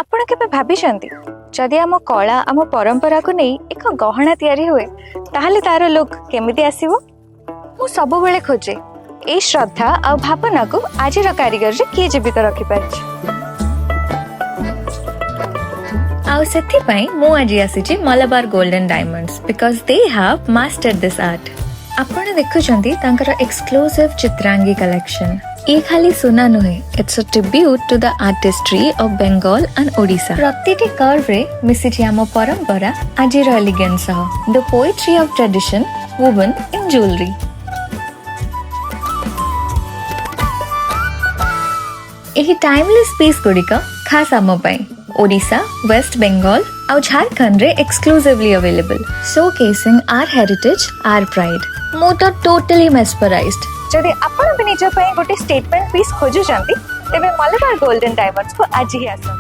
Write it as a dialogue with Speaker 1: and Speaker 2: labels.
Speaker 1: ଆପଣ କେବେ ଭାବିଛନ୍ତି ଯଦି ଆମ କଳା ଆମ ପରମ୍ପରାକୁ ନେଇ ଏକ ଗହଣା ତିଆରି ହୁଏ ତାହେଲେ ତାର ଲୁକ୍ କେମିତି ଆସିବ? ମୁଁ ସବୁବେଳେ ଖୋଜେ ଏଇ ଶ୍ରଦ୍ଧା ଆଉ ଭାବନାକୁ ଆଜିର କାରିଗରରେ କିଏ ଜୀବିତ ରଖିପାରିଛି। ଆଉ ସେଥିପାଇଁ ମୁଁ ଆଜି ଆସିଛି Malabar golden diamonds because they have mastered this art. ଆପଣ ଦେଖୁଛନ୍ତି ତାଙ୍କର ଏକ୍ସକ୍ଲୁସିଭ ଚିତ୍ରାଙ୍ଗୀ କଲେକ୍ସନ। ये खाली सुना नुहे, it's a tribute to the artistry of Bengal and Odisha. प्रतिटी कर्व रे मिसिछि आम परंपरा आजिर एलिगेंस सह the poetry of tradition woven in jewellery. एही टाइमलेस पीस गुड़िक खास आम पई ओडिशा, वेस्ट बेंगल और झारखंड रे exclusively available, showcasing our heritage, our pride. मु तो टोटली मेस्पराइज्ड। जदि आपण भी निज पई गोटे स्टेटमेंट पीस खोजुचंती तेबे मलाबार गोल्डन डायमंड्स को आज ही आसंतु।